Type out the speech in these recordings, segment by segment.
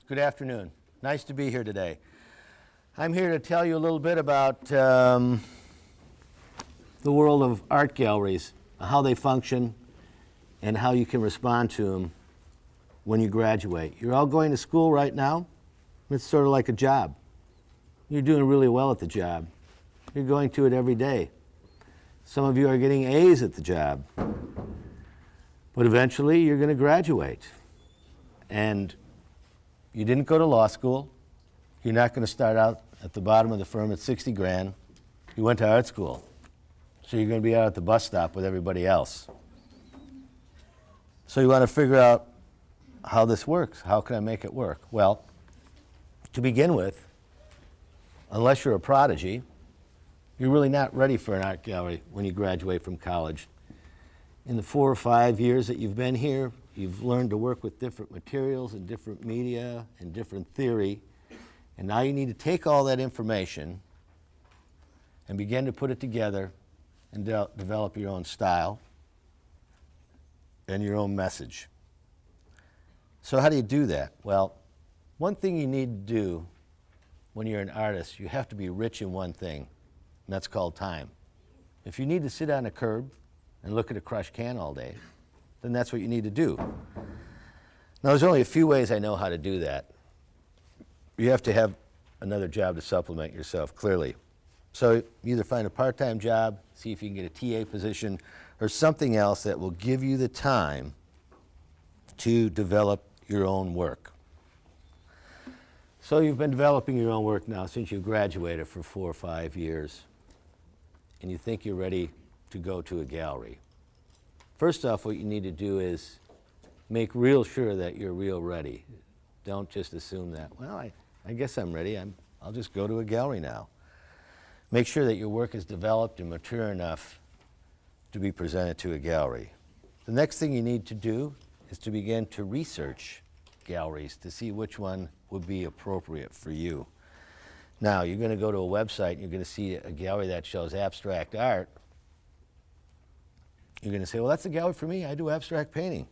Good afternoon. Nice to be here today. I'm here to tell you a little bit about the world of art galleries, how they function, and how you can respond to them when you graduate. You're all going to school right now. It's sort of like a job. You're doing really well at the job. You're going to it every day. Some of you are getting A's at the job. But eventually, you're going to graduate. And you didn't go to law school. You're not going to start out at the bottom of the firm at 60 grand. You went to art school. So you're going to be out at the bus stop with everybody else. So you want to figure out how this works. How can I make it work? Well, to begin with, unless you're a prodigy, you're really not ready for an art gallery when you graduate from college. In the 4 or 5 years that you've been here, you've learned to work with different materials and different media and different theory. And now you need to take all that information and begin to put it together and develop your own style and your own message. So how do you do that? Well, one thing you need to do when you're an artist, you have to be rich in one thing, and that's called time. If you need to sit on a curb and look at a crushed can all day, then that's what you need to do. Now, there's only a few ways I know how to do that. You have to have another job to supplement yourself, clearly. So you either find a part-time job, see if you can get a TA position, or something else that will give you the time to develop your own work. So you've been developing your own work now since you graduated for 4 or 5 years, and you think you're ready to go to a gallery. First off, what you need to do is make real sure that you're real ready. Don't just assume that, well, I guess I'm ready. I'll just go to a gallery now. Make sure that your work is developed and mature enough to be presented to a gallery. The next thing you need to do is to begin to research galleries to see which one would be appropriate for you. Now, you're going to go to a website and you're going to see a gallery that shows abstract art. You're going to say, well, that's the gallery for me. I do abstract painting.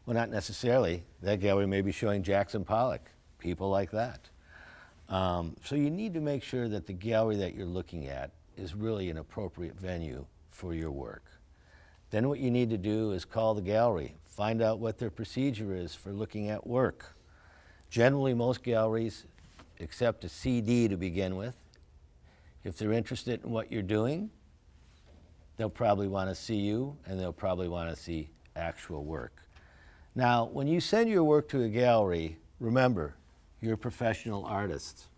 Well, not necessarily. That gallery may be showing Jackson Pollock, people like that. So you need to make sure that the gallery that you're looking at is really an appropriate venue for your work. Then what you need to do is call the gallery, find out what their procedure is for looking at work. Generally, most galleries accept a CD to begin with. If they're interested in what you're doing, they'll probably want to see you, and they'll probably want to see actual work. Now, when you send your work to a gallery, remember, you're a professional artist.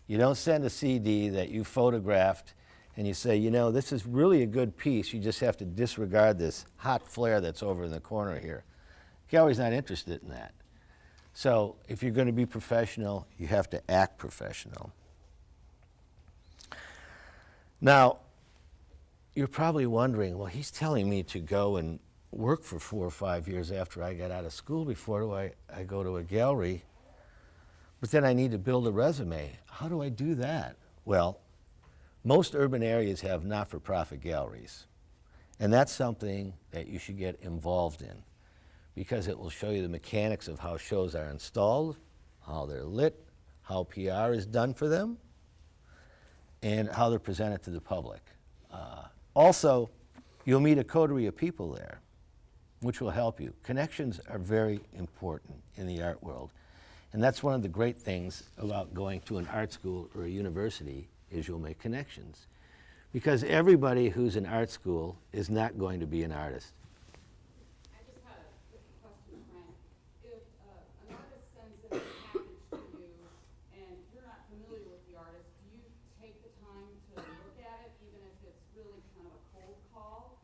You don't send a CD that you photographed and you say, you know, this is really a good piece. You just have to disregard this hot flare that's over in the corner here. Gallery's not interested in that. So if you're going to be professional, you have to act professional. Now, you're probably wondering, well, he's telling me to go and work for 4 or 5 years after I got out of school before I go to a gallery, but then I need to build a resume. How do I do that? Well, most urban areas have not-for-profit galleries, and that's something that you should get involved in because it will show you the mechanics of how shows are installed, how they're lit, how PR is done for them, and how they're presented to the public. Also, you'll meet a coterie of people there, which will help you. Connections are very important in the art world. And that's one of the great things about going to an art school or a university is you'll make connections. Because everybody who's in art school is not going to be an artist. I just had a quick question, Frank. If an artist sends in a package to you and you're not familiar with the artist, do you take the time to look at it, even if it's really kind of a cold call?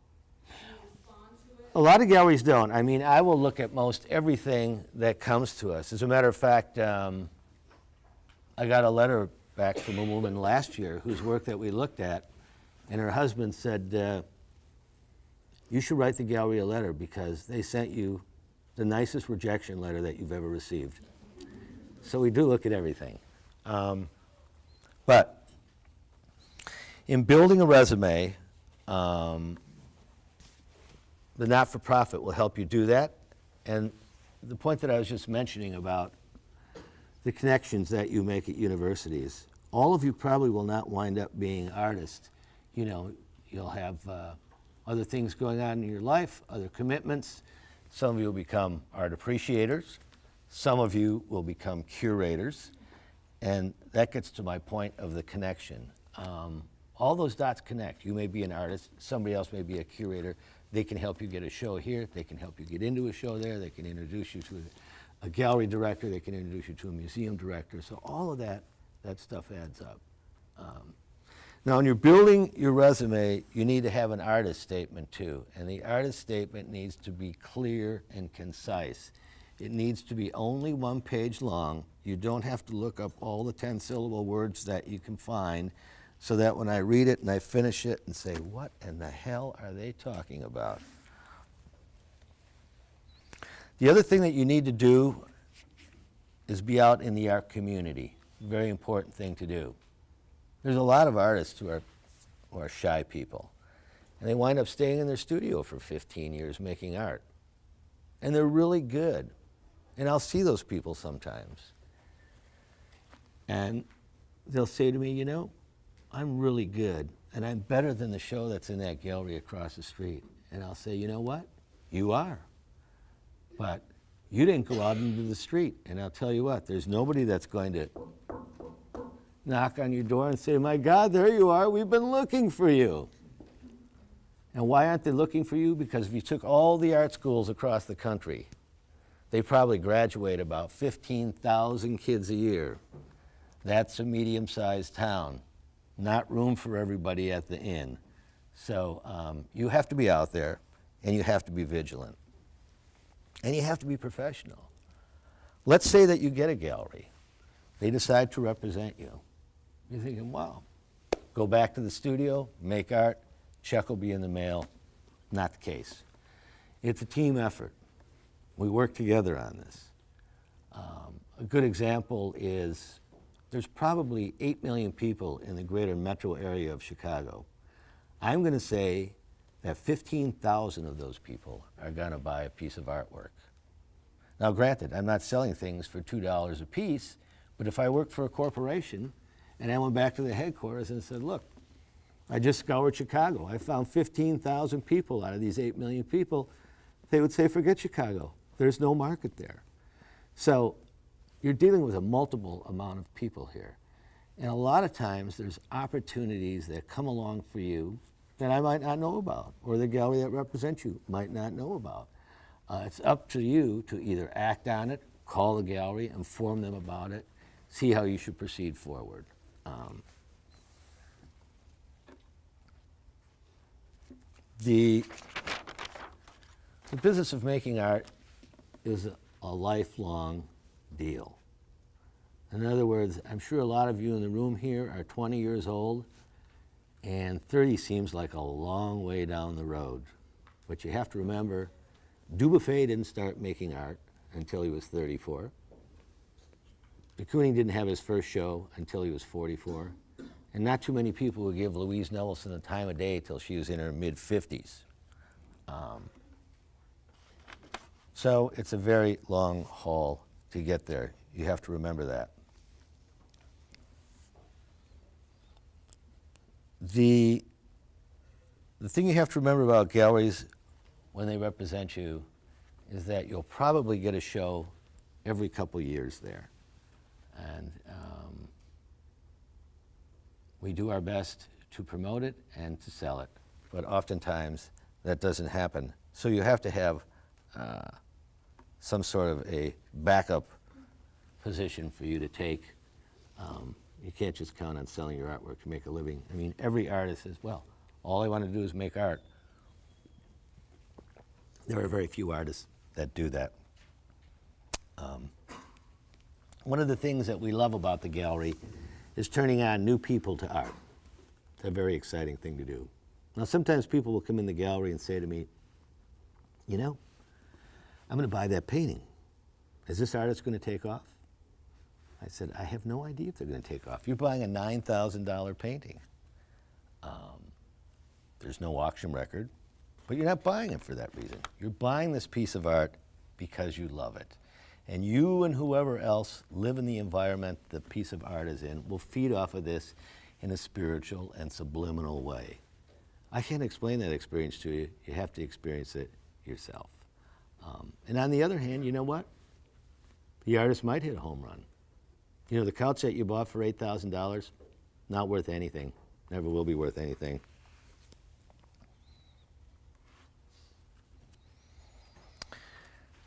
Do you respond to it? A lot of galleries don't. I mean, I will look at most everything that comes to us. As a matter of fact, I got a letter back from a woman last year whose work that we looked at, and her husband said, you should write the gallery a letter because they sent you the nicest rejection letter that you've ever received. So we do look at everything. But in building a resume, the not-for-profit will help you do that. And the point that I was just mentioning about the connections that you make at universities. All of you probably will not wind up being artists. You know, you'll have other things going on in your life, other commitments. Some of you will become art appreciators. Some of you will become curators. And that gets to my point of the connection. All those dots connect. You may be an artist, somebody else may be a curator. They can help you get a show here, they can help you get into a show there, they can introduce you to a gallery director, they can introduce you to a museum director. So all of that stuff adds up. Now, when you're building your resume, you need to have an artist statement too. And the artist statement needs to be clear and concise. It needs to be only 1 page long. You don't have to look up all the 10-syllable words that you can find, so that when I read it and I finish it and say, what in the hell are they talking about? The other thing that you need to do is be out in the art community. Very important thing to do. There's a lot of artists who are shy people, and they wind up staying in their studio for 15 years making art. And they're really good. And I'll see those people sometimes. And they'll say to me, you know, I'm really good, and I'm better than the show that's in that gallery across the street. And I'll say, you know what? You are. But you didn't go out into the street. And I'll tell you what, there's nobody that's going to knock on your door and say, my God, there you are, we've been looking for you. And why aren't they looking for you? Because if you took all the art schools across the country, they probably graduate about 15,000 kids a year. That's a medium-sized town. Not room for everybody at the inn. So you have to be out there, and you have to be vigilant. And you have to be professional. Let's say that you get a gallery. They decide to represent you. You're thinking, wow, go back to the studio, make art, check will be in the mail. Not the case. It's a team effort. We work together on this. A good example is there's probably 8 million people in the greater metro area of Chicago. I'm going to say that 15,000 of those people are going to buy a piece of artwork. Now, granted, I'm not selling things for $2 a piece, but if I worked for a corporation and I went back to the headquarters and said, look, I just scoured Chicago. I found 15,000 people out of these 8 million people, they would say, forget Chicago. There's no market there. So you're dealing with a multiple amount of people here. And a lot of times there's opportunities that come along for you that I might not know about, or the gallery that represents you might not know about. It's up to you to either act on it, call the gallery, inform them about it, see how you should proceed forward. The business of making art is a lifelong deal. In other words, I'm sure a lot of you in the room here are 20 years old, and 30 seems like a long way down the road. But you have to remember, Dubuffet didn't start making art until he was 34. de Kooning didn't have his first show until he was 44. And not too many people would give Louise Nelson the time of day till she was in her mid-50s. So it's a very long haul to get there. You have to remember that. The thing you have to remember about galleries when they represent you is that you'll probably get a show every couple years there. And we do our best to promote it and to sell it, but oftentimes that doesn't happen. So you have to have some sort of a backup position for you to take. You can't just count on selling your artwork to make a living. I mean, every artist says, well, all I want to do is make art. There are very few artists that do that. One of the things that we love about the gallery is turning on new people to art. It's a very exciting thing to do. Now, sometimes people will come in the gallery and say to me, you know, I'm going to buy that painting. Is this artist going to take off? I said, I have no idea if they're going to take off. You're buying a $9,000 painting. There's no auction record, but you're not buying it for that reason. You're buying this piece of art because you love it. And you and whoever else live in the environment the piece of art is in will feed off of this in a spiritual and subliminal way. I can't explain that experience to you. You have to experience it yourself. And on the other hand, you know what? The artist might hit a home run. You know, the couch that you bought for $8,000, not worth anything. Never will be worth anything.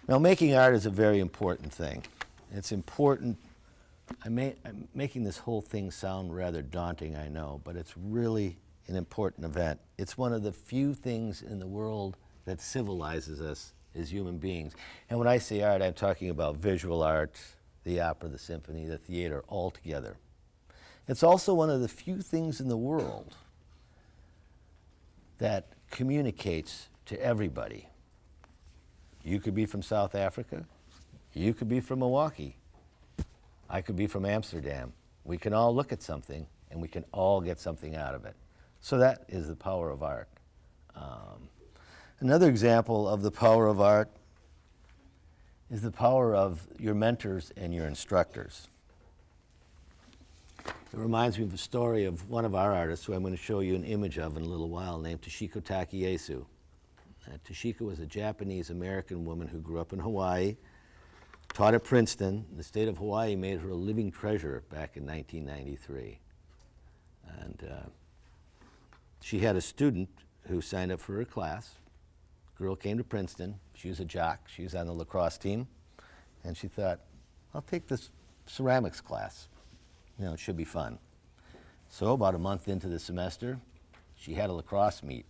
Now, making art is a very important thing. It's important. I'm making this whole thing sound rather daunting, I know, but it's really an important event. It's one of the few things in the world that civilizes us as human beings. And when I say art, I'm talking about visual art, the opera, the symphony, the theater, all together. It's also one of the few things in the world that communicates to everybody. You could be from South Africa. You could be from Milwaukee. I could be from Amsterdam. We can all look at something and we can all get something out of it. So that is the power of art. Another example of the power of art is the power of your mentors and your instructors. It reminds me of a story of one of our artists who I'm going to show you an image of in a little while, named Toshiko Takiesu. Toshiko was a Japanese-American woman who grew up in Hawaii, taught at Princeton. The state of Hawaii made her a living treasure back in 1993. And she had a student who signed up for her class. Girl came to Princeton. She was a jock. She was on the lacrosse team. And she thought, I'll take this ceramics class. You know, it should be fun. So about a month into the semester, she had a lacrosse meet.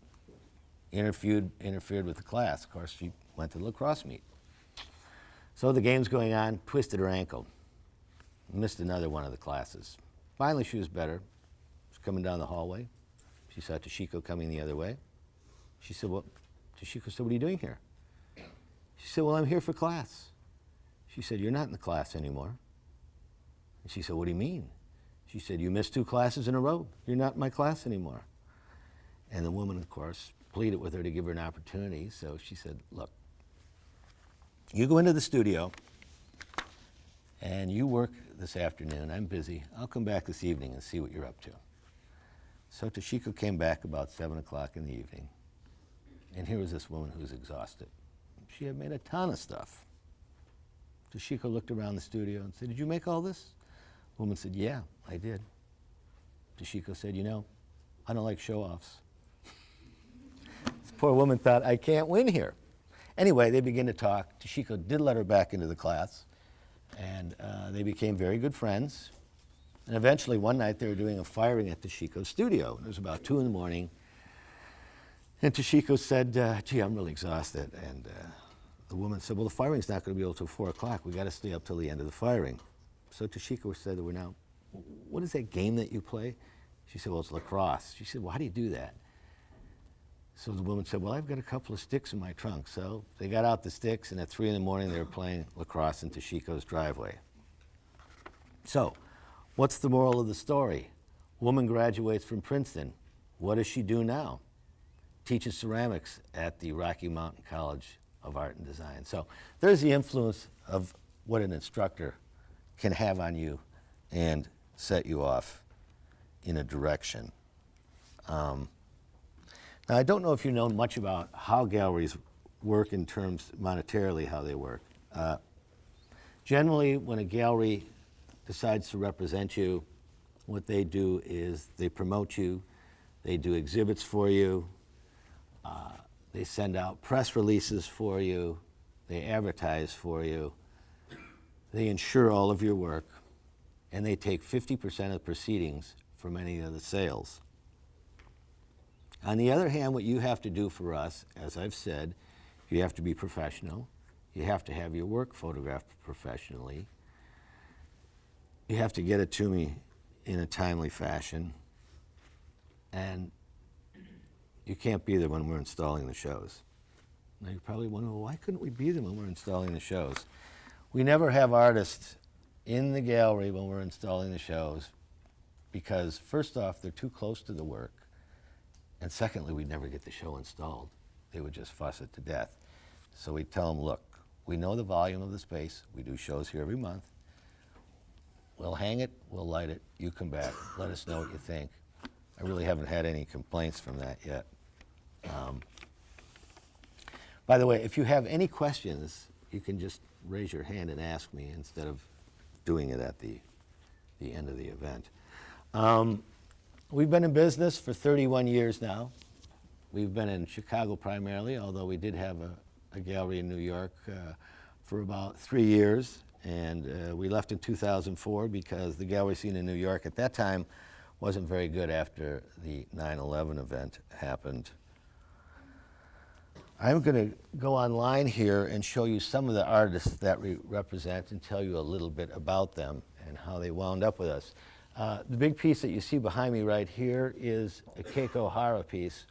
Interfered with the class. Of course, she went to the lacrosse meet. So the game's going on, twisted her ankle. Missed another one of the classes. Finally, she was better. She was coming down the hallway. She saw Toshiko coming the other way. She said, well, Toshiko said, what are you doing here? She said, well, I'm here for class. She said, you're not in the class anymore. And she said, what do you mean? She said, you missed 2 classes in a row. You're not in my class anymore. And the woman, of course, pleaded with her to give her an opportunity. So she said, look, you go into the studio and you work this afternoon. I'm busy. I'll come back this evening and see what you're up to. So Toshiko came back about 7 o'clock in the evening. And here was this woman who was exhausted. She had made a ton of stuff. Toshiko looked around the studio and said, did you make all this? The woman said, yeah, I did. Toshiko said, you know, I don't like show-offs. This poor woman thought, I can't win here. Anyway, they began to talk. Toshiko did let her back into the class, and they became very good friends. And eventually, one night, they were doing a firing at Toshiko's studio. It was about 2 in the morning. And Toshiko said, gee, I'm really exhausted. And the woman said, well, the firing's not going to be until 4 o'clock. We got to stay up till the end of the firing. So Toshiko said to her, now, what is that game that you play? She said, well, it's lacrosse. She said, well, how do you do that? So the woman said, well, I've got a couple of sticks in my trunk. So they got out the sticks, and at 3 in the morning, they were playing lacrosse in Toshiko's driveway. So what's the moral of the story? Woman graduates from Princeton. What does she do now? Teaches ceramics at the Rocky Mountain College of Art and Design. So there's the influence of what an instructor can have on you and set you off in a direction. Now, I don't know if you know much about how galleries work in terms monetarily, how they work. Generally, when a gallery decides to represent you, what they do is they promote you, they do exhibits for you, they send out press releases for you, they advertise for you, they insure all of your work, and they take 50% of the proceedings from any of the sales. On the other hand, what you have to do for us, as I've said, you have to be professional, you have to have your work photographed professionally, you have to get it to me in a timely fashion, and you can't be there when we're installing the shows. Now you're probably wondering, well, why couldn't we be there when we're installing the shows? We never have artists in the gallery when we're installing the shows because, first off, they're too close to the work, and secondly, we'd never get the show installed. They would just fuss it to death. So we tell them, look, We know the volume of the space. We do shows here every month. We'll hang it, we'll light it, you come back, let us know what you think. I really haven't had any complaints from that yet. By the way, if you have any questions, you can just raise your hand and ask me instead of doing it at the end of the event. We've been in business for 31 years now. We've been in Chicago primarily, although we did have a gallery in New York for about 3 years. And we left in 2004 because the gallery scene in New York at that time wasn't very good after the 9/11 event happened. I'm going to go online here and show you some of the artists that we represent and tell you a little bit about them and how they wound up with us. The big piece that you see behind me right here is a Keiko Hara piece.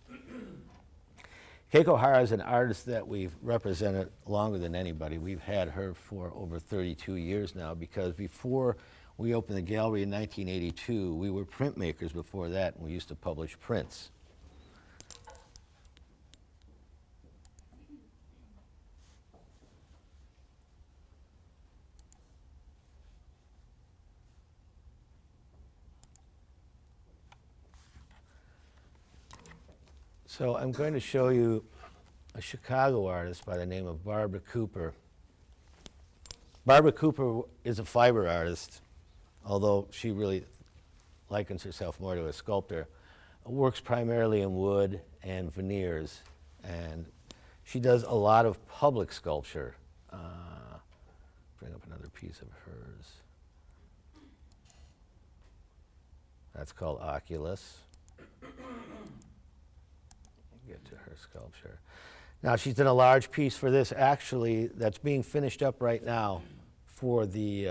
Keiko Hara is an artist that we've represented longer than anybody. We've had her for over 32 years now because before we opened the gallery in 1982, we were printmakers before that, and we used to publish prints. So I'm going to show you a Chicago artist by the name of Barbara Cooper. Barbara Cooper is a fiber artist, although she really likens herself more to a sculptor. Works primarily in wood and veneers, and she does a lot of public sculpture. Bring up another piece of hers. That's called Oculus. Get to her sculpture. Now she's done a large piece for this actually that's being finished up right now for the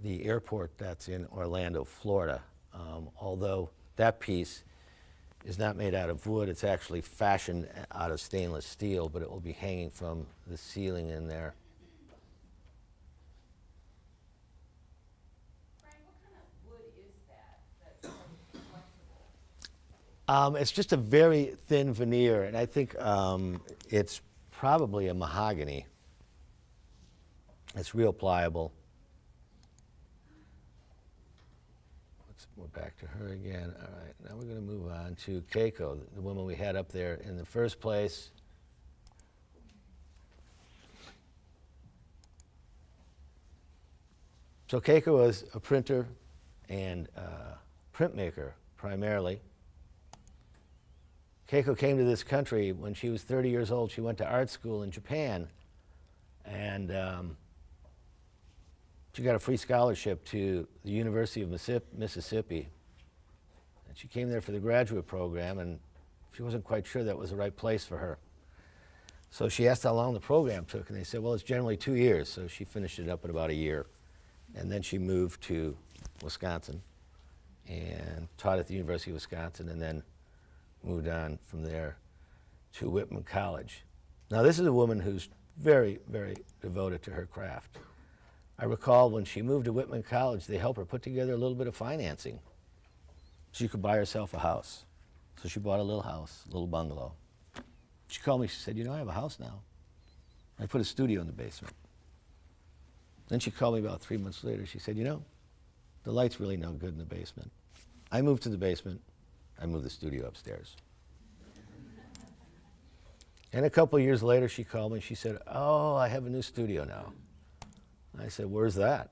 airport that's in Orlando, Florida. Although that piece is not made out of wood, it's actually fashioned out of stainless steel, but it will be hanging from the ceiling in there. It's just a very thin veneer, and I think it's probably a mahogany. It's real pliable. Let's move back to her again. All right, now we're going to move on to Keiko, the woman we had up there in the first place. So Keiko was a printer and printmaker primarily. Keiko came to this country when she was 30 years old. She went to art school in Japan, and she got a free scholarship to the University of Mississippi. And she came there for the graduate program, and she wasn't quite sure that was the right place for her. So she asked how long the program took, and they said, well, it's generally 2 years. So she finished it up in about a year. And then she moved to Wisconsin and taught at the University of Wisconsin, and then moved on from there to Whitman College. Now this is a woman who's very, very devoted to her craft. I recall when she moved to Whitman College, they helped her put together a little bit of financing so she could buy herself a house. So she bought a little house, a little bungalow. She called me, she said, you know, I have a house now. I put a studio in the basement. Then she called me about 3 months later. She said, you know, the light's really no good in the basement. I moved to the basement. I moved the studio upstairs. And a couple of years later, she called me. She said, oh, I have a new studio now. I said, where's that?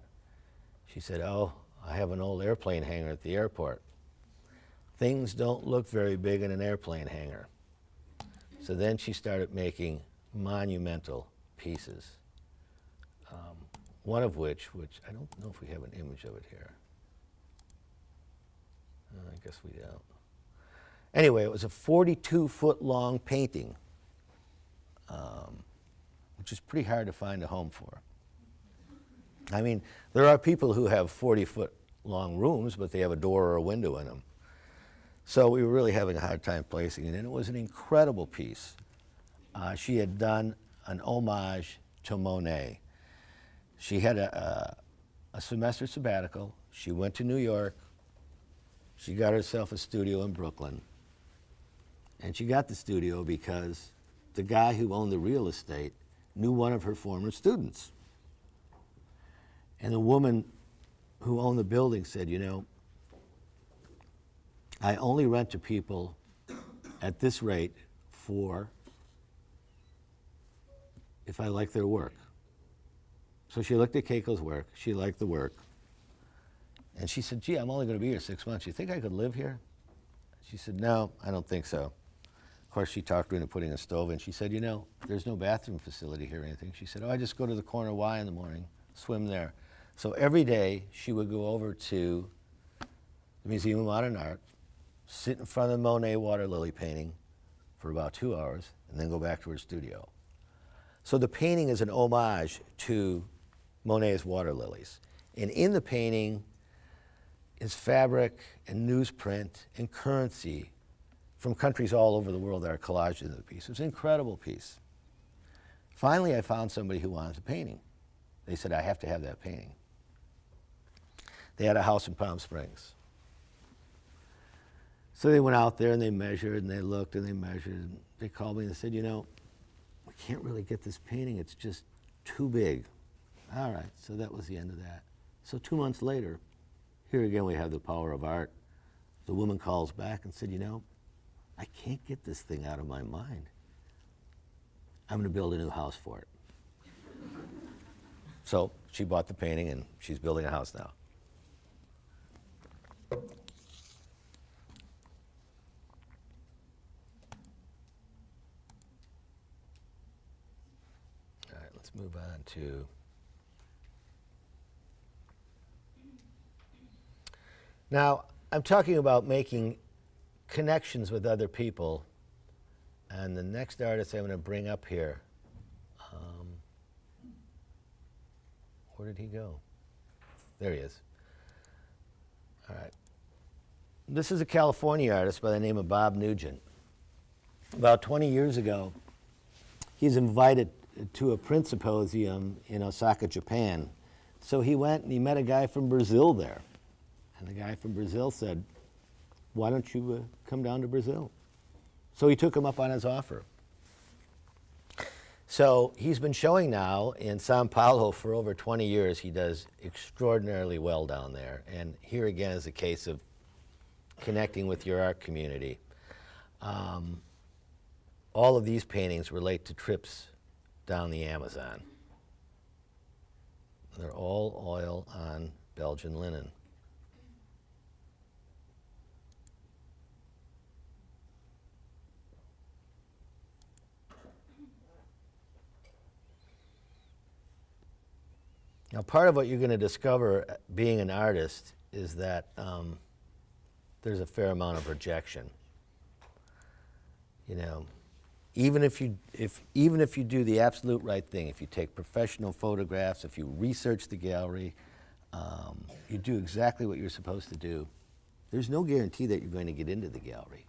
She said, oh, I have an old airplane hangar at the airport. Things don't look very big in an airplane hangar. So then she started making monumental pieces. One of which I don't know if we have an image of it here. I guess we don't. Anyway, it was a 42-foot long painting, which is pretty hard to find a home for. I mean, there are people who have 40-foot long rooms, but they have a door or a window in them. So we were really having a hard time placing it, and it was an incredible piece. She had done an homage to Monet. She had a semester sabbatical. She went to New York. She got herself a studio in Brooklyn. And she got the studio because the guy who owned the real estate knew one of her former students. And the woman who owned the building said, you know, I only rent to people at this rate for if I like their work. So she looked at Keiko's work. She liked the work. And she said, gee, I'm only going to be here 6 months. You think I could live here? She said, no, I don't think so. Of course, she talked her into putting a stove in. She said, you know, there's no bathroom facility here or anything. She said, oh, I just go to the corner Y in the morning, swim there. So every day she would go over to the Museum of Modern Art, sit in front of the Monet water lily painting for about 2 hours, and then go back to her studio. So the painting is an homage to Monet's water lilies. And in the painting is fabric and newsprint and currency from countries all over the world that are collaged into the piece. It was an incredible piece. Finally, I found somebody who wanted the painting. They said, I have to have that painting. They had a house in Palm Springs. So they went out there and they measured and they looked and they measured. And they called me and they said, you know, we can't really get this painting. It's just too big. All right, so that was the end of that. So 2 months later, here again we have the power of art. The woman calls back and said, you know, I can't get this thing out of my mind. I'm going to build a new house for it. So she bought the painting and she's building a house now. All right, let's move on to now, I'm talking about making connections with other people, and the next artist I'm going to bring up here, where did he go? There he is. All right. This is a California artist by the name of Bob Nugent. About 20 years ago, he's invited to a print symposium in Osaka, Japan. So he went and he met a guy from Brazil there. And the guy from Brazil said, why don't you come down to Brazil? So he took him up on his offer. So he's been showing now in Sao Paulo for over 20 years. He does extraordinarily well down there. And here again is a case of connecting with your art community. All of these paintings relate to trips down the Amazon. They're all oil on Belgian linen. Now, part of what you're going to discover being an artist is that there's a fair amount of rejection. You know, even if you do the absolute right thing, if you take professional photographs, if you research the gallery, you do exactly what you're supposed to do, there's no guarantee that you're going to get into the gallery,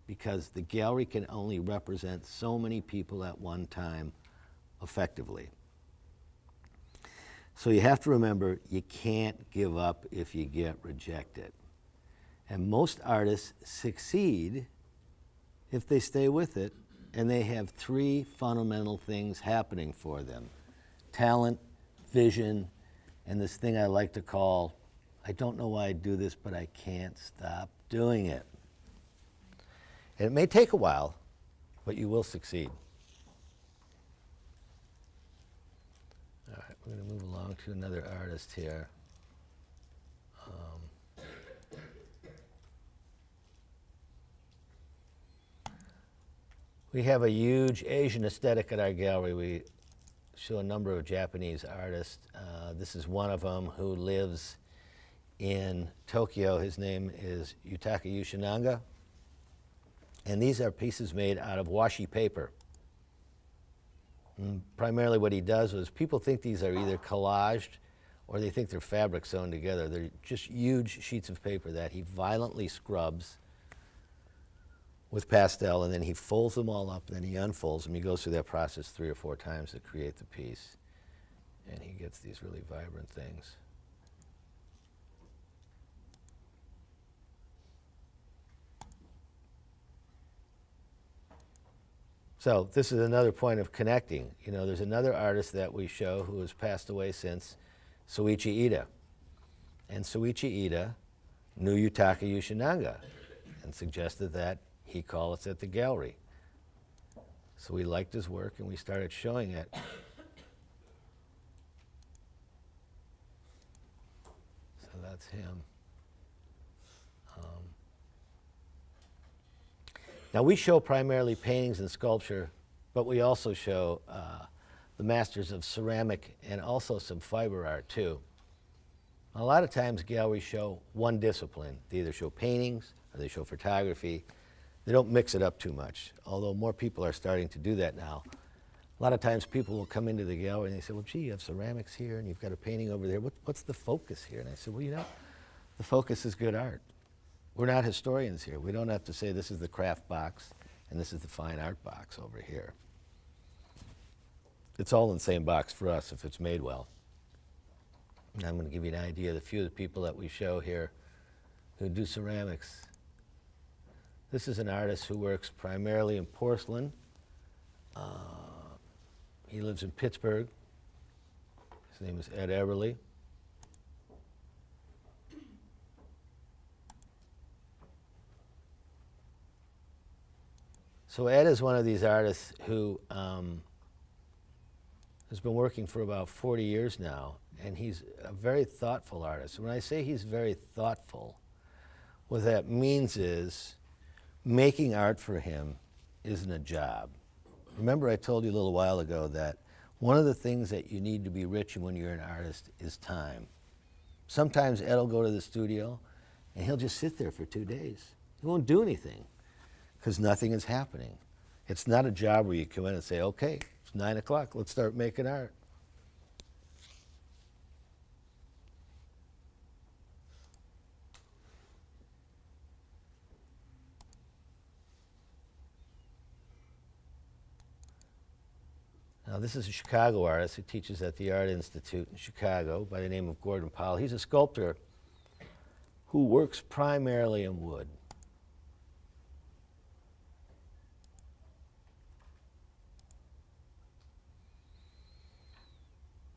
because the gallery can only represent so many people at one time effectively. So you have to remember, you can't give up if you get rejected. And most artists succeed if they stay with it, and they have 3 fundamental things happening for them: talent, vision, and this thing I like to call, I don't know why I do this, but I can't stop doing it. And it may take a while, but you will succeed. All right, we're going to move along to another artist here. We have a huge Asian aesthetic at our gallery. We show a number of Japanese artists. This is one of them who lives in Tokyo. His name is Yutaka Yoshinanga. And these are pieces made out of washi paper. And primarily what he does is, people think these are either collaged or they think they're fabric sewn together. They're just huge sheets of paper that he violently scrubs with pastel, and then he folds them all up, and then he unfolds them. He goes through that process 3 or 4 times to create the piece. And he gets these really vibrant things. So this is another point of connecting. You know, there's another artist that we show who has passed away since, Soichi Ida. And Soichi Ida knew Yutaka Yoshinaga and suggested that he call us at the gallery. So we liked his work and we started showing it. So that's him. Now we show primarily paintings and sculpture, but we also show the masters of ceramic and also some fiber art too. A lot of times galleries show one discipline. They either show paintings or they show photography. They don't mix it up too much, although more people are starting to do that now. A lot of times people will come into the gallery and they say, well, gee, you have ceramics here and you've got a painting over there. What's the focus here? And I said, well, you know, the focus is good art. We're not historians here. We don't have to say this is the craft box and this is the fine art box over here. It's all in the same box for us if it's made well. And I'm going to give you an idea of the few of the people that we show here who do ceramics. This is an artist who works primarily in porcelain. He lives in Pittsburgh. His name is Ed Eberly. So Ed is one of these artists who has been working for about 40 years now, and he's a very thoughtful artist. When I say he's very thoughtful, what that means is making art for him isn't a job. Remember I told you a little while ago that one of the things that you need to be rich in when you're an artist is time. Sometimes Ed will go to the studio and he'll just sit there for 2 days. He won't do anything because nothing is happening. It's not a job where you come in and say, okay, it's 9 o'clock, let's start making art. Now this is a Chicago artist who teaches at the Art Institute in Chicago by the name of Gordon Powell. He's a sculptor who works primarily in wood.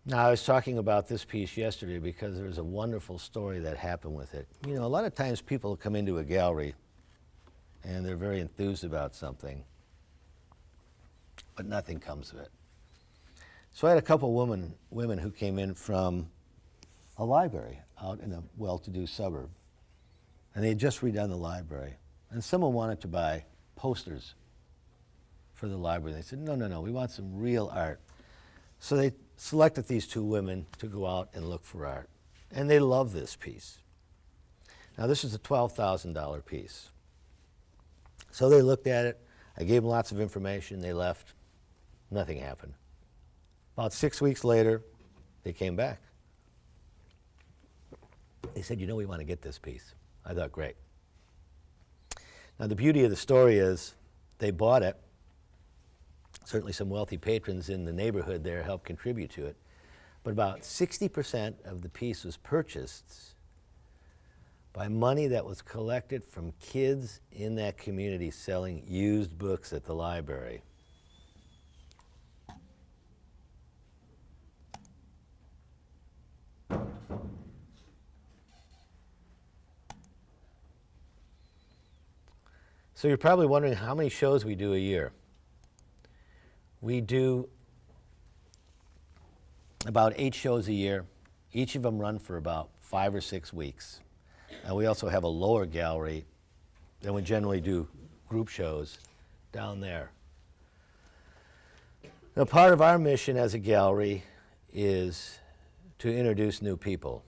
Now I was talking about this piece yesterday because there's a wonderful story that happened with it. You know, a lot of times people come into a gallery and they're very enthused about something, but nothing comes of it. So I had a couple women who came in from a library out in a well-to-do suburb. And they had just redone the library. And someone wanted to buy posters for the library. They said, no, no, no, we want some real art. So they selected these two women to go out and look for art. And they love this piece. Now this is a $12,000 piece. So they looked at it. I gave them lots of information. They left. Nothing happened. About 6 weeks later, they came back. They said, you know, we want to get this piece. I thought, great. Now, the beauty of the story is they bought it. Certainly some wealthy patrons in the neighborhood there helped contribute to it. But about 60% of the piece was purchased by money that was collected from kids in that community selling used books at the library. So you're probably wondering how many shows we do a year. We do about 8 shows a year. Each of them run for about 5 or 6 weeks. And we also have a lower gallery, and we generally do group shows down there. Now, part of our mission as a gallery is to introduce new people.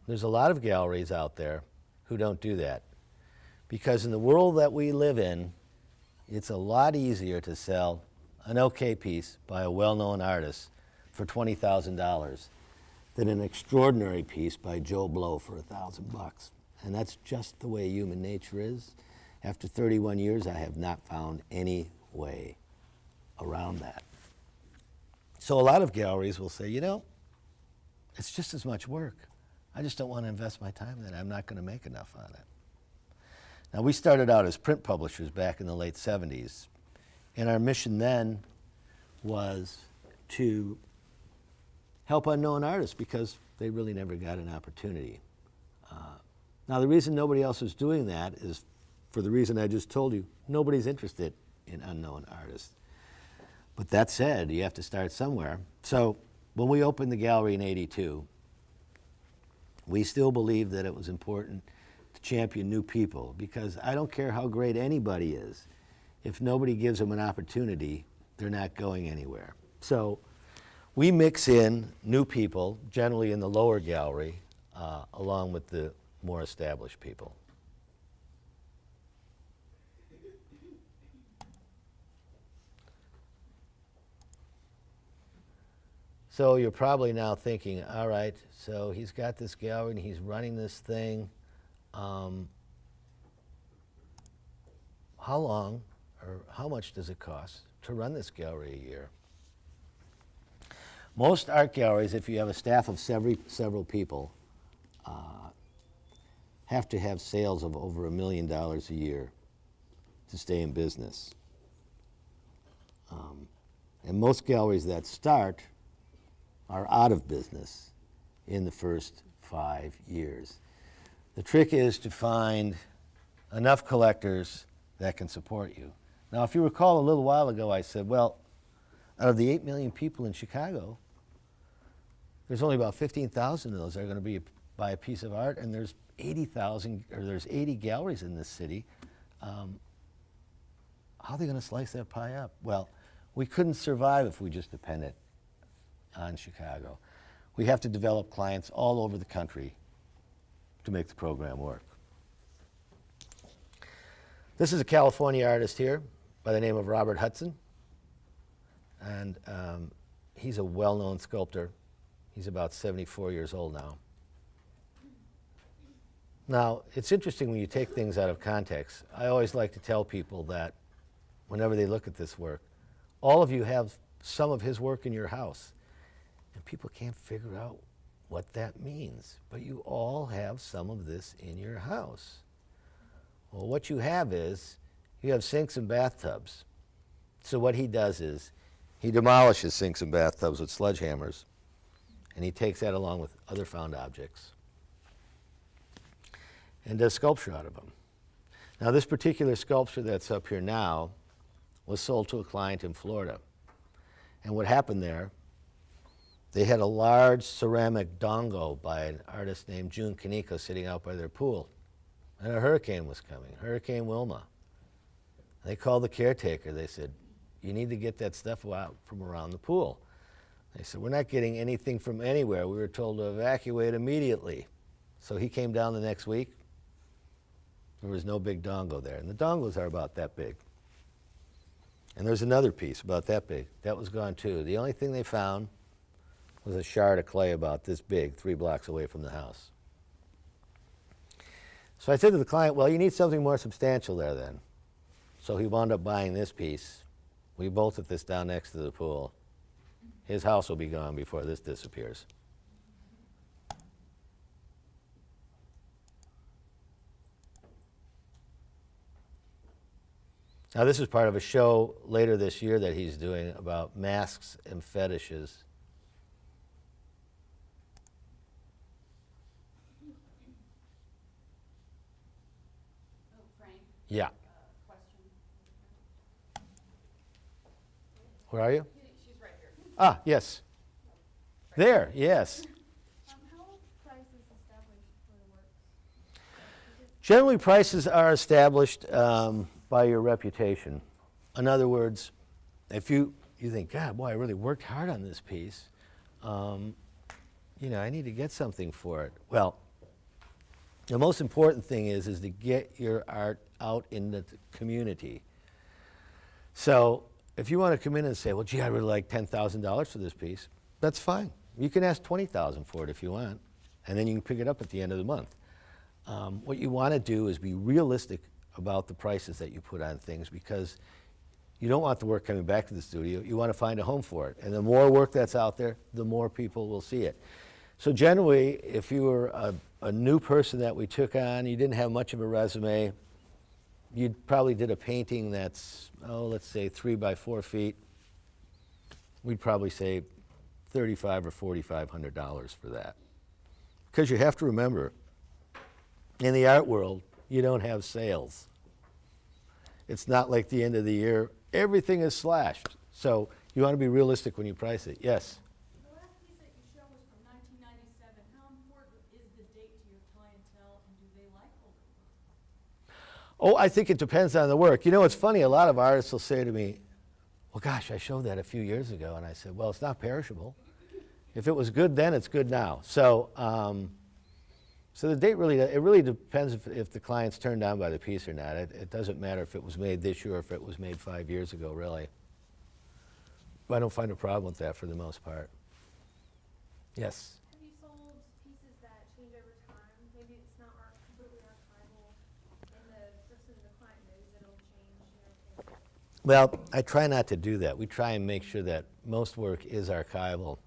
There's a lot of galleries out there who don't do that. Because in the world that we live in, it's a lot easier to sell an okay piece by a well-known artist for $20,000 than an extraordinary piece by Joe Blow for $1,000. And that's just the way human nature is. After 31 years, I have not found any way around that. So a lot of galleries will say, you know, it's just as much work. I just don't want to invest my time in it. I'm not going to make enough on it. Now, we started out as print publishers back in the late 70s, And our mission then was to help unknown artists because they really never got an opportunity. Now, the reason nobody else is doing that is for the reason I just told you. Nobody's interested in unknown artists. But that said, you have to start somewhere. So when we opened the gallery in '82, we still believed that it was important to champion new people because I don't care how great anybody is. If nobody gives them an opportunity, they're not going anywhere. So we mix in new people, generally in the lower gallery, along with the more established people. So you're probably now thinking, all right, so he's got this gallery and he's running this thing. How long or how much does it cost to run this gallery a year? Most art galleries, if you have a staff of several people, have to have sales of over $1 million a year to stay in business. And most galleries that start are out of business in the first 5 years. The trick is to find enough collectors that can support you. Now, if you recall a little while ago, I said, well, out of the 8 million people in Chicago, there's only about 15,000 of those that are going to buy a piece of art, and there's 80,000, or there's 80 galleries in this city. How are they going to slice that pie up? Well, we couldn't survive if we just depended on Chicago. We have to develop clients all over the country to make the program work. This is a California artist here by the name of Robert Hudson. And he's a well-known sculptor. He's about 74 years old now. Now, it's interesting when you take things out of context. I always like to tell people that whenever they look at this work, all of you have some of his work in your house. And people can't figure out what that means. But you all have some of this in your house. Well, what you have is, you have sinks and bathtubs. So what he does is, he demolishes sinks and bathtubs with sledgehammers, and he takes that along with other found objects and does sculpture out of them. Now, this particular sculpture that's up here now was sold to a client in Florida. And what happened there, they had a large ceramic dongo by an artist named June Kaneko sitting out by their pool. And a hurricane was coming, Hurricane Wilma. They called the caretaker. They said, you need to get that stuff out from around the pool. They said, we're not getting anything from anywhere. We were told to evacuate immediately. So he came down the next week. There was no big dongo there. And the dongos are about that big. And there's another piece about that big. That was gone too. The only thing they found was a shard of clay about this big, 3 blocks away from the house. So I said to the client, well, you need something more substantial there then. So he wound up buying this piece. We bolted this down next to the pool. His house will be gone before this disappears. Now, this is part of a show later this year that he's doing about masks and fetishes. Oh, Frank, Yeah. question. Where are you? She's right here. Ah, yes. There, yes. How are prices established for the works? Generally, prices are established by your reputation. In other words, if you think, God, boy, I really worked hard on this piece, I need to get something for it. Well, the most important thing is to get your art out in the community. So if you want to come in and say, well, gee, I really like $10,000 for this piece, that's fine. You can ask $20,000 for it if you want, and then you can pick it up at the end of the month. What you want to do is be realistic about the prices that you put on things, because you don't want the work coming back to the studio. You want to find a home for it. And the more work that's out there, the more people will see it. So generally, if you were a new person that we took on, you didn't have much of a resume, you probably did a painting that's, let's say 3 by 4 feet, we'd probably say $3,500 or $4,500 for that. Because you have to remember, in the art world, you don't have sales. It's not like the end of the year. Everything is slashed. So you want to be realistic when you price it. Yes? The last piece that you showed was from 1997. How important is the date to your clientele, and do they like older work? Oh, I think it depends on the work. You know, it's funny, a lot of artists will say to me, well, gosh, I showed that a few years ago. And I said, well, it's not perishable. If it was good then, it's good now. So, so the date it really depends if the client's turned on by the piece or not. It doesn't matter if it was made this year or if it was made 5 years ago, really. I don't find a problem with that for the most part. Yes? Have you sold pieces that change over time? Maybe it's not completely archival, and the client knows that it'll change, Well, I try not to do that. We try and make sure that most work is archival.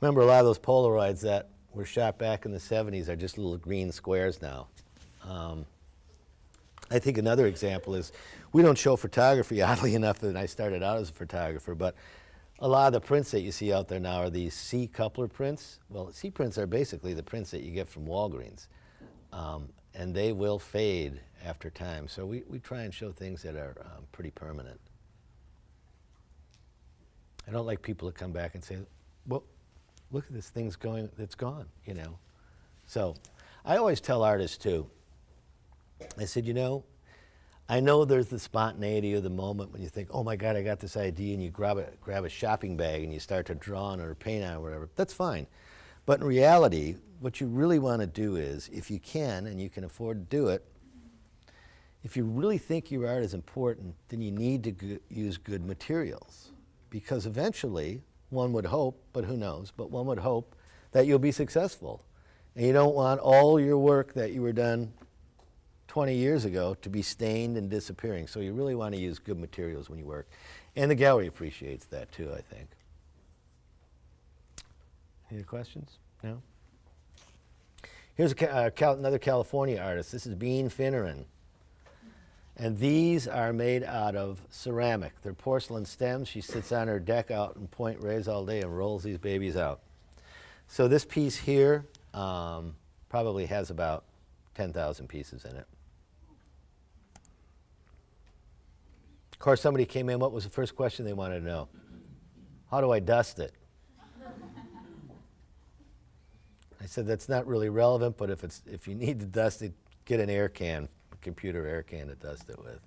Remember, a lot of those Polaroids that were shot back in the 70s are just little green squares now. I think another example is, we don't show photography, oddly enough, and I started out as a photographer, but a lot of the prints that you see out there now are these C coupler prints. Well, C prints are basically the prints that you get from Walgreens, and they will fade after time. So we try and show things that are pretty permanent. I don't like people to come back and say, well, look at this thing's going, it's gone, you know. So I always tell artists too, I said, you know, I know there's the spontaneity of the moment when you think, oh my God, I got this idea, and you grab a shopping bag and you start to draw on or paint on or whatever. That's fine. But in reality, what you really want to do is, if you can and you can afford to do it, if you really think your art is important, then you need to use good materials. Because eventually, one would hope, but who knows, but one would hope that you'll be successful. And you don't want all your work that you were done 20 years ago to be stained and disappearing. So you really want to use good materials when you work. And the gallery appreciates that too, I think. Any questions? No? Here's another California artist. This is Bean Finneran. And these are made out of ceramic. They're porcelain stems. She sits on her deck out in Point Reyes all day and rolls these babies out. So this piece here probably has about 10,000 pieces in it. Of course, somebody came in, what was the first question they wanted to know? How do I dust it? I said, that's not really relevant, but if you need to dust it, get an air can, a computer air can to dust it with.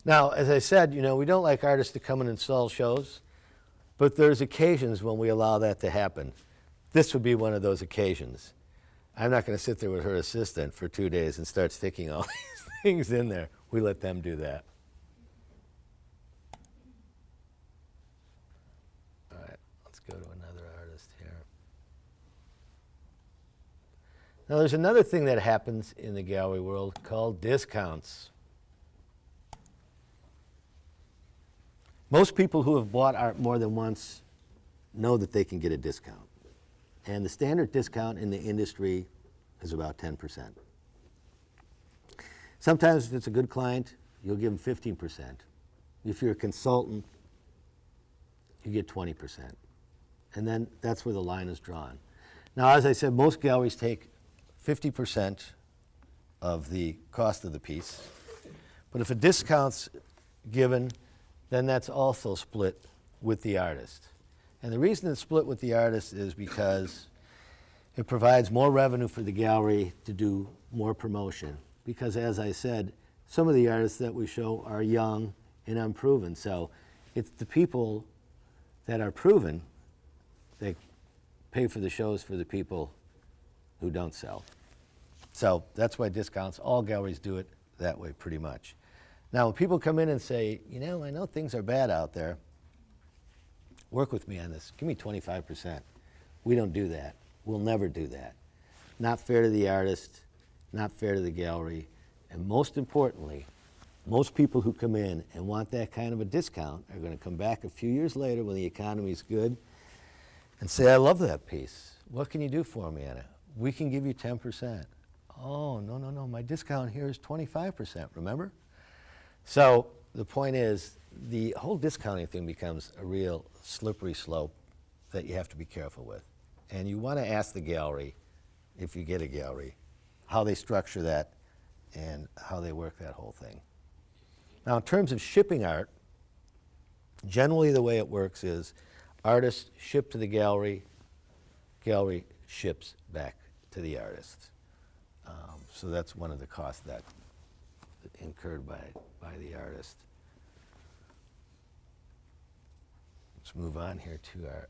Now, as I said, you know, we don't like artists to come in and sell shows, but there's occasions when we allow that to happen. This would be one of those occasions. I'm not going to sit there with her assistant for 2 days and start sticking all these things in there. We let them do that. All right, let's go to another artist here. Now, there's another thing that happens in the gallery world called discounts. Most people who have bought art more than once know that they can get a discount. And the standard discount in the industry is about 10%. Sometimes if it's a good client, you'll give them 15%. If you're a consultant, you get 20%. And then that's where the line is drawn. Now, as I said, most galleries take 50% of the cost of the piece. But if a discount's given, then that's also split with the artist. And the reason it's split with the artist is because it provides more revenue for the gallery to do more promotion. Because as I said, some of the artists that we show are young and unproven. So it's the people that are proven that pay for the shows for the people who don't sell. So that's why discounts, all galleries do it that way pretty much. Now, when people come in and say, you know, I know things are bad out there, work with me on this. Give me 25%. We don't do that. We'll never do that. Not fair to the artist, not fair to the gallery, and most importantly, most people who come in and want that kind of a discount are going to come back a few years later when the economy's good, and say, I love that piece. What can you do for me on it? We can give you 10%. Oh, no, no, no, my discount here is 25%, remember? So the point is, the whole discounting thing becomes a real slippery slope that you have to be careful with. And you want to ask the gallery, if you get a gallery, how they structure that and how they work that whole thing. Now, in terms of shipping art, generally the way it works is artists ship to the gallery, gallery ships back to the artist. So that's one of the costs that incurred by the artist. Let's move on here to our,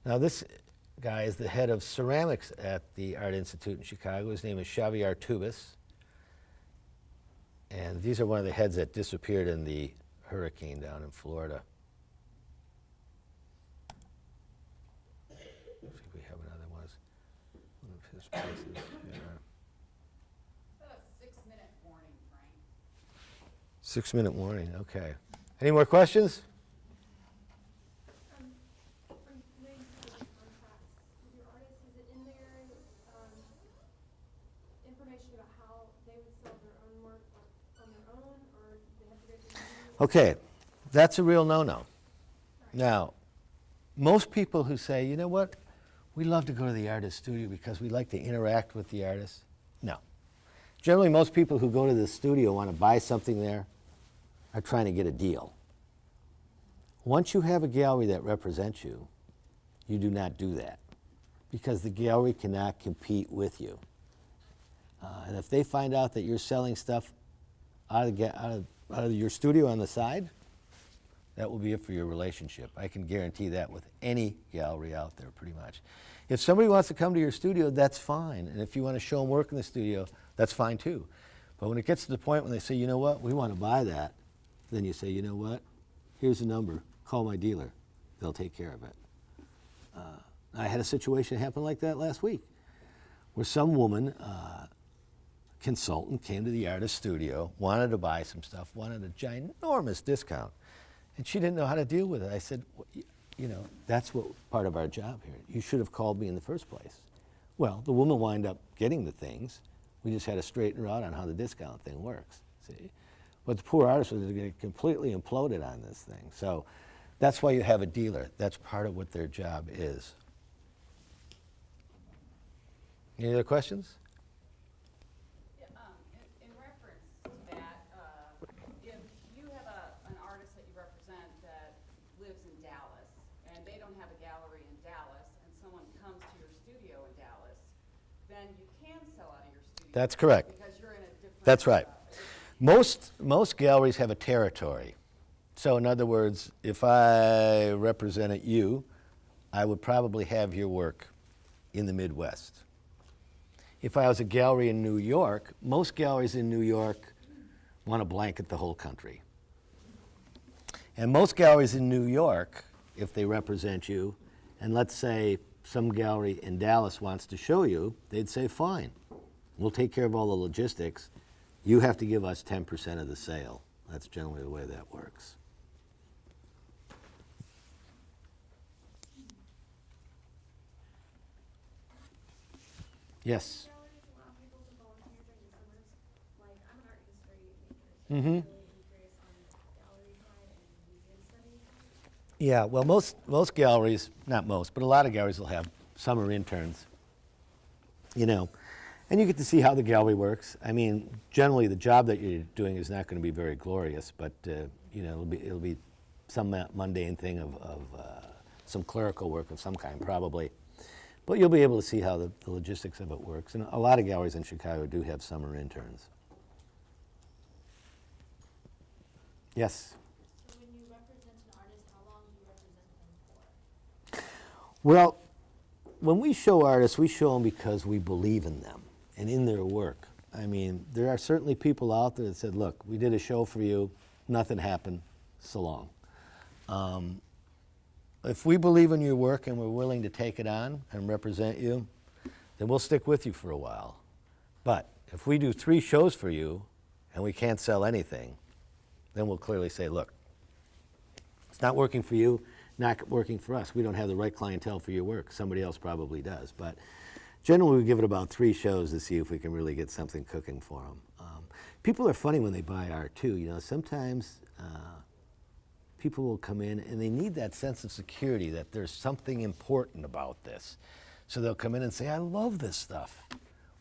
now this guy is the head of ceramics at the Art Institute in Chicago. His name is Xavier Tubis. And these are one of the heads that disappeared in the hurricane down in Florida. Let's see if we have another one. One of his places here. About a 6-minute warning, Frank. 6-minute warning, okay. Any more questions? When you do the contracts with your artists, is it in there, information about how they would sell their own work on their own, or they have to go through you? Okay, that's a real no-no. Now, most people who say, you know what, we love to go to the artist studio because we like to interact with the artist. No. Generally, most people who go to the studio want to buy something there are trying to get a deal. Once you have a gallery that represents you, you do not do that because the gallery cannot compete with you. And if they find out that you're selling stuff out of your studio on the side, that will be it for your relationship. I can guarantee that with any gallery out there, pretty much. If somebody wants to come to your studio, that's fine. And if you want to show them work in the studio, that's fine too. But when it gets to the point when they say, you know what, we want to buy that, then you say, you know what, here's the number, call my dealer. They'll take care of it. I had a situation happen like that last week, where some woman, consultant, came to the artist studio, wanted to buy some stuff, wanted a ginormous discount, and she didn't know how to deal with it. I said, you know, that's what part of our job here. You should have called me in the first place. Well, the woman wound up getting the things. We just had to straighten her out on how the discount thing works, see? But the poor artist was getting completely imploded on this thing. So that's why you have a dealer. That's part of what their job is. Any other questions? Yeah, in reference to that, if you have an artist that you represent that lives in Dallas, and they don't have a gallery in Dallas, and someone comes to your studio in Dallas, then you can sell out of your studio. That's correct. Because you're in a different. That's right. Most galleries have a territory. So in other words, if I represented you, I would probably have your work in the Midwest. If I was a gallery in New York, most galleries in New York want to blanket the whole country. And most galleries in New York, if they represent you, and let's say some gallery in Dallas wants to show you, they'd say, fine, we'll take care of all the logistics. You have to give us 10% of the sale. That's generally the way that works. Yes? Galleries allow people to volunteer during the summers. Like, I'm an art history major, so Mhm. I'm really curious on the gallery side and museum studies. Yeah, well, most galleries, not most, but a lot of galleries will have summer interns, you know, and you get to see how the gallery works. I mean, generally the job that you're doing is not going to be very glorious, but you know, it'll be some mundane thing of some clerical work of some kind, probably. But you'll be able to see how the logistics of it works. And a lot of galleries in Chicago do have summer interns. Yes? So when you represent an artist, how long do you represent them for? Well, when we show artists, we show them because we believe in them and in their work. I mean, there are certainly people out there that said, look, we did a show for you, nothing happened, so long. If we believe in your work and we're willing to take it on and represent you, then we'll stick with you for a while. But if we do 3 shows for you and we can't sell anything, then we'll clearly say, look, it's not working for you, not working for us. We don't have the right clientele for your work. Somebody else probably does. But generally, we give it about 3 shows to see if we can really get something cooking for them. People are funny when they buy art, too. You know, sometimes people will come in and they need that sense of security that there's something important about this. So they'll come in and say, I love this stuff.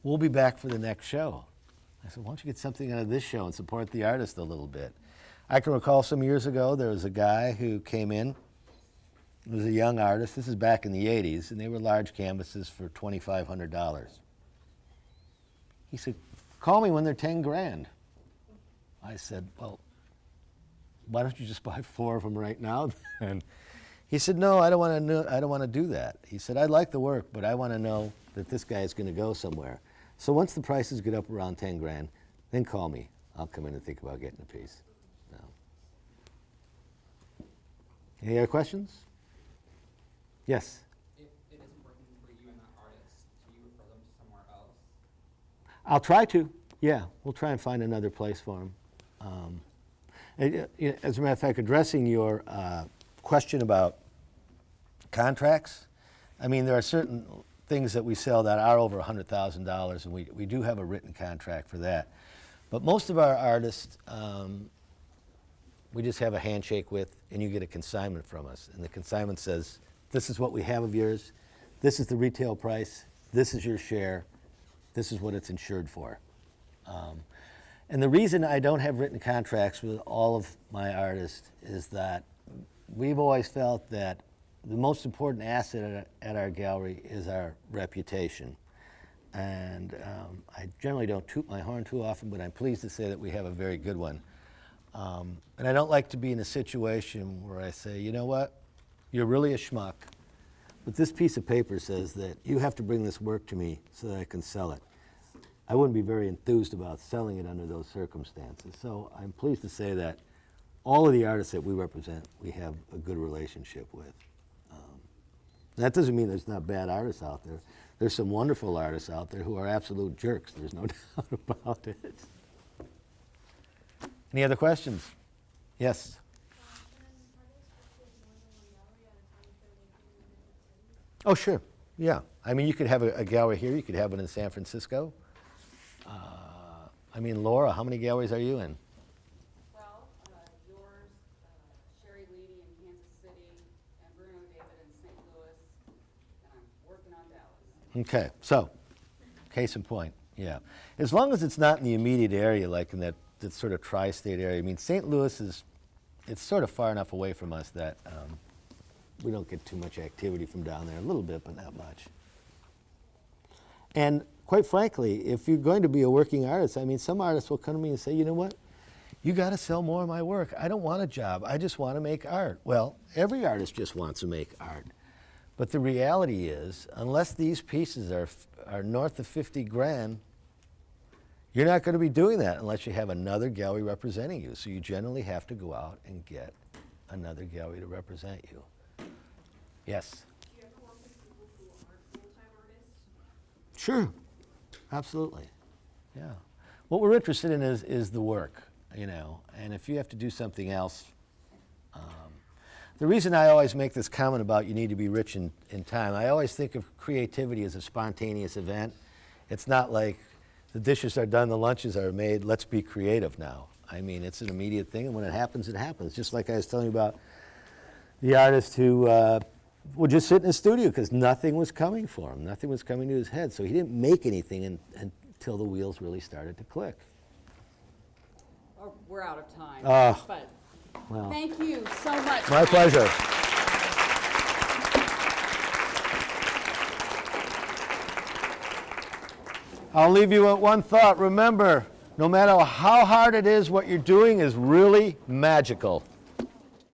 We'll be back for the next show. I said, why don't you get something out of this show and support the artist a little bit? I can recall some years ago, there was a guy who came in. He was a young artist. This is back in the 80s, and they were large canvases for $2,500. He said, call me when they're 10 grand. I said, well, why don't you just buy 4 of them right now? And he said, no, I don't want to do that. He said, I like the work, but I want to know that this guy is going to go somewhere. So once the prices get up around 10 grand, then call me. I'll come in and think about getting a piece. No. Any other questions? Yes? If it isn't working for you and that artist, do you refer them to somewhere else? I'll try to. Yeah, we'll try and find another place for them. As a matter of fact, addressing your question about contracts, I mean, there are certain things that we sell that are over $100,000, and we do have a written contract for that. But most of our artists, we just have a handshake with, and you get a consignment from us. And the consignment says, this is what we have of yours, this is the retail price, this is your share, this is what it's insured for. And the reason I don't have written contracts with all of my artists is that we've always felt that the most important asset at our gallery is our reputation. And I generally don't toot my horn too often, but I'm pleased to say that we have a very good one. And I don't like to be in a situation where I say, you know what, you're really a schmuck, but this piece of paper says that you have to bring this work to me so that I can sell it. I wouldn't be very enthused about selling it under those circumstances. So I'm pleased to say that all of the artists that we represent, we have a good relationship with. That doesn't mean there's not bad artists out there. There's some wonderful artists out there who are absolute jerks. There's no doubt about it. Any other questions? Yes? Oh, sure. Yeah. I mean, you could have a gallery here. You could have one in San Francisco. I mean, Laura, how many galleries are you in? Well, yours, Sherry Leedy in Kansas City, and Bruno David in St. Louis, and I'm working on Dallas. Okay, so, case in point, yeah. As long as it's not in the immediate area, like in that sort of tri-state area. I mean, St. Louis it's sort of far enough away from us that we don't get too much activity from down there. A little bit, but not much. And quite frankly, if you're going to be a working artist, I mean, some artists will come to me and say, you know what? You got to sell more of my work. I don't want a job. I just want to make art. Well, every artist just wants to make art. But the reality is, unless these pieces are north of 50 grand, you're not going to be doing that unless you have another gallery representing you. So you generally have to go out and get another gallery to represent you. Yes? Do you ever work with people who aren't full-time artists? Sure, absolutely, yeah. What we're interested in is the work, you know, and if you have to do something else, the reason I always make this comment about you need to be rich in time, I always think of creativity as a spontaneous event. It's not like the dishes are done, the lunches are made, let's be creative now. I mean, it's an immediate thing, and when it happens, it happens. Just like I was telling you about the artist who would just sit in his studio because nothing was coming for him. Nothing was coming to his head. So he didn't make anything until the wheels really started to click. Oh, we're out of time. But Well, thank you so much. my Frank. pleasure. I'll leave you with one thought. Remember, no matter how hard it is, what you're doing is really magical.